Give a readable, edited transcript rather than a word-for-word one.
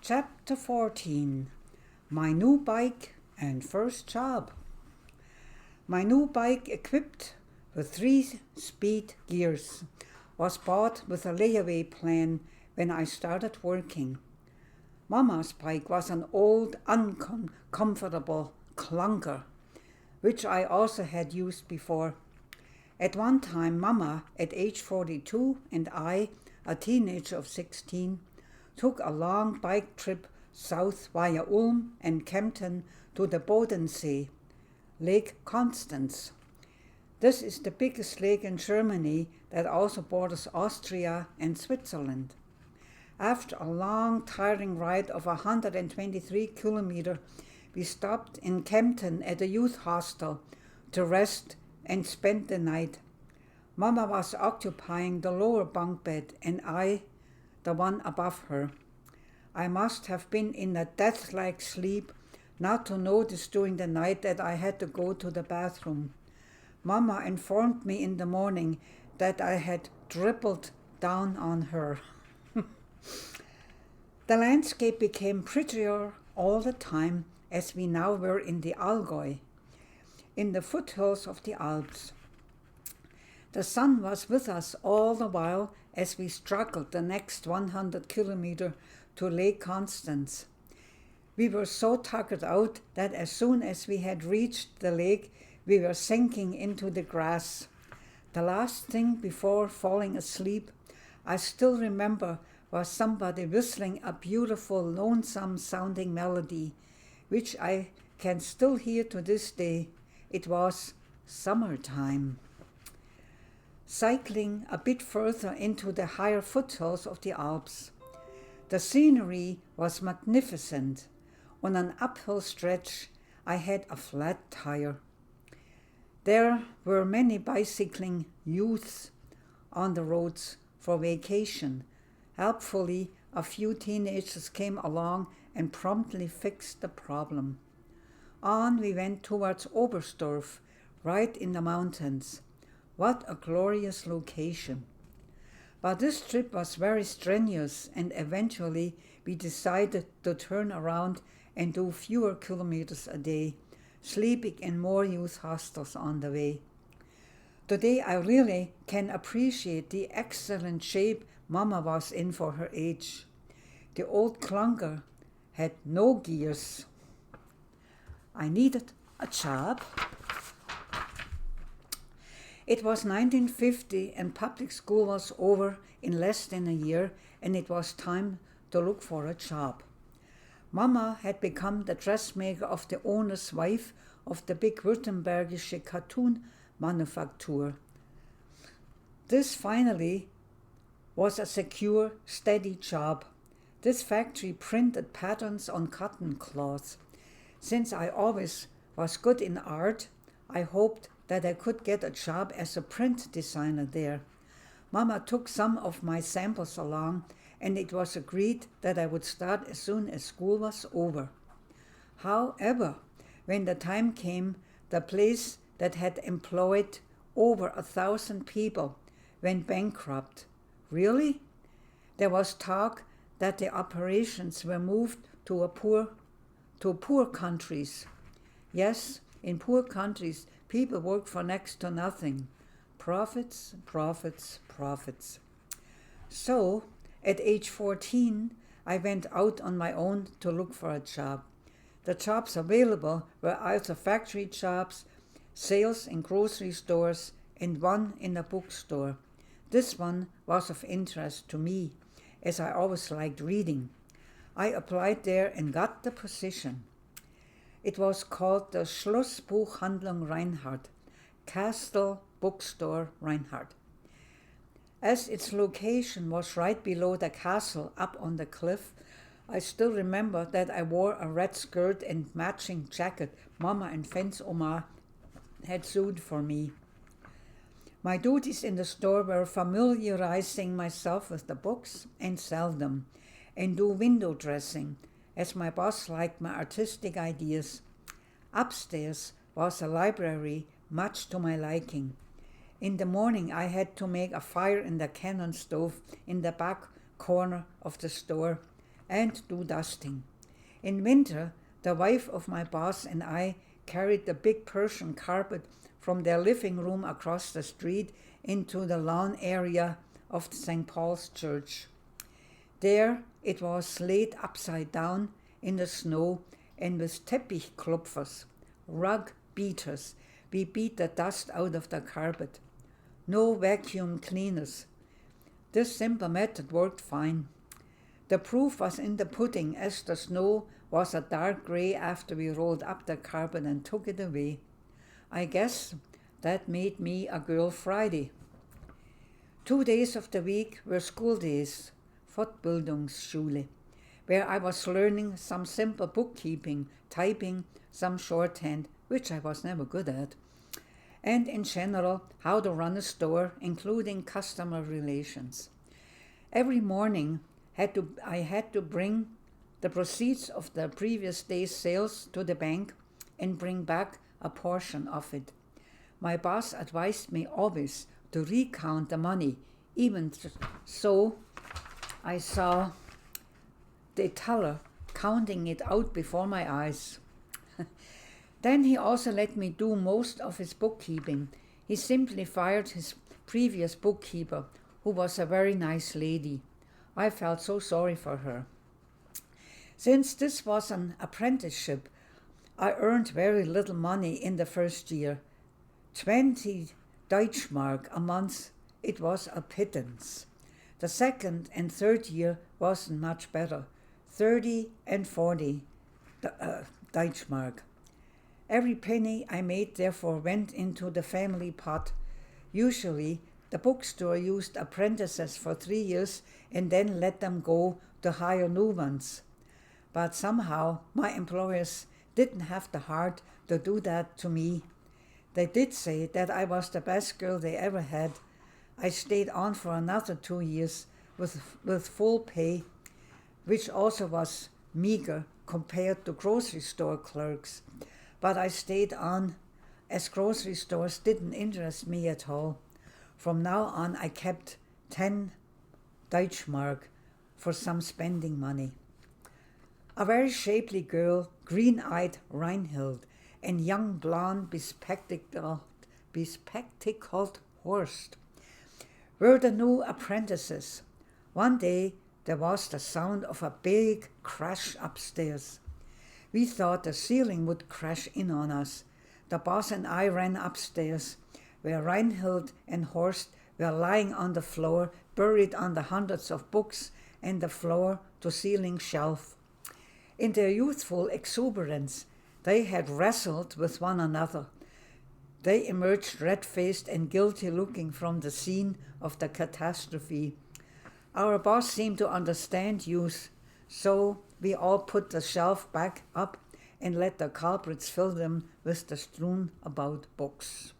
Chapter 14. My new bike and first job. My new bike, equipped with 3-speed gears, was bought with a layaway plan when I started working. Mama's bike was an old, uncomfortable clunker, which I also had used before. At one time, Mama, at age 42, and I, a teenager of 16, took a long bike trip south via Ulm and Kempten to the Bodensee, Lake Constance. This is the biggest lake in Germany that also borders Austria and Switzerland. After a long, tiring ride of 123 kilometers, we stopped in Kempten at a youth hostel to rest and spend the night. Mama was occupying the lower bunk bed and I, the one above her. I must have been in a death-like sleep not to notice during the night that I had to go to the bathroom. Mama informed me in the morning that I had dribbled down on her. The landscape became prettier all the time as we now were in the Allgäu, in the foothills of the Alps. The sun was with us all the while as we struggled the next 100 kilometers to Lake Constance. We were so tuckered out that as soon as we had reached the lake, we were sinking into the grass. The last thing before falling asleep, I still remember, was somebody whistling a beautiful, lonesome-sounding melody, which I can still hear to this day. It was summertime. Cycling a bit further into the higher foothills of the Alps. The scenery was magnificent. On an uphill stretch, I had a flat tire. There were many bicycling youths on the roads for vacation. Helpfully, a few teenagers came along and promptly fixed the problem. On we went towards Oberstdorf, right in the mountains. What a glorious location. But this trip was very strenuous, and eventually we decided to turn around and do fewer kilometers a day, sleeping in more youth hostels on the way. Today I really can appreciate the excellent shape Mama was in for her age. The old clunker had no gears. I needed a job. It was 1950 and public school was over in less than a year, and it was time to look for a job. Mama had become the dressmaker of the owner's wife of the big Württembergische cartoon manufacturer. This finally was a secure, steady job. This factory printed patterns on cotton cloth. Since I always was good in art, I hoped that I could get a job as a print designer there. Mama took some of my samples along, and it was agreed that I would start as soon as school was over. However, when the time came, the place that had employed over 1,000 people went bankrupt. Really? There was talk that the operations were moved to poor countries. Yes, in poor countries, people work for next to nothing. Profits, profits, profits. So, at age 14, I went out on my own to look for a job. The jobs available were either factory jobs, sales in grocery stores, and one in a bookstore. This one was of interest to me, as I always liked reading. I applied there and got the position. It was called the Schlossbuchhandlung Reinhardt, Castle Bookstore Reinhardt. As its location was right below the castle up on the cliff, I still remember that I wore a red skirt and matching jacket Mama and Fence Oma had sewed for me. My duties in the store were familiarizing myself with the books and sell them, and do window dressing, as my boss liked my artistic ideas. Upstairs was a library, much to my liking. In the morning I had to make a fire in the Canon stove in the back corner of the store, and do dusting. In winter, the wife of my boss and I carried the big Persian carpet from their living room across the street into the lawn area of St. Paul's Church. There it was laid upside down in the snow, and with Teppichklopfers, rug beaters, we beat the dust out of the carpet. No vacuum cleaners. This simple method worked fine. The proof was in the pudding, as the snow was a dark gray after we rolled up the carpet and took it away. I guess that made me a girl Friday. 2 days of the week were school days, Fortbildungsschule, where I was learning some simple bookkeeping, typing, some shorthand, which I was never good at, and in general how to run a store, including customer relations. Every morning I had to bring the proceeds of the previous day's sales to the bank and bring back a portion of it. My boss advised me always to recount the money, even so I saw the teller counting it out before my eyes. Then he also let me do most of his bookkeeping. He simply fired his previous bookkeeper, who was a very nice lady. I felt so sorry for her. Since this was an apprenticeship, I earned very little money in the first year. 20 Deutschmark a month, it was a pittance. The second and third year wasn't much better, 30 and 40 Deutschmark. Every penny I made therefore went into the family pot. Usually, the bookstore used apprentices for 3 years and then let them go to hire new ones. But somehow my employers didn't have the heart to do that to me. They did say that I was the best girl they ever had. I stayed on for another 2 years with full pay, which also was meager compared to grocery store clerks. But I stayed on as grocery stores didn't interest me at all. From now on I kept 10 Deutschmark for some spending money. A very shapely girl, green-eyed Reinhild, and young blonde bespectacled Horst were the new apprentices. One day there was the sound of a big crash upstairs. We thought the ceiling would crash in on us. The boss and I ran upstairs, where Reinhild and Horst were lying on the floor, buried under hundreds of books and the floor-to-ceiling shelf. In their youthful exuberance, they had wrestled with one another. They emerged red-faced and guilty-looking from the scene of the catastrophe. Our boss seemed to understand youth, so we all put the shelf back up and let the culprits fill them with the strewn about books.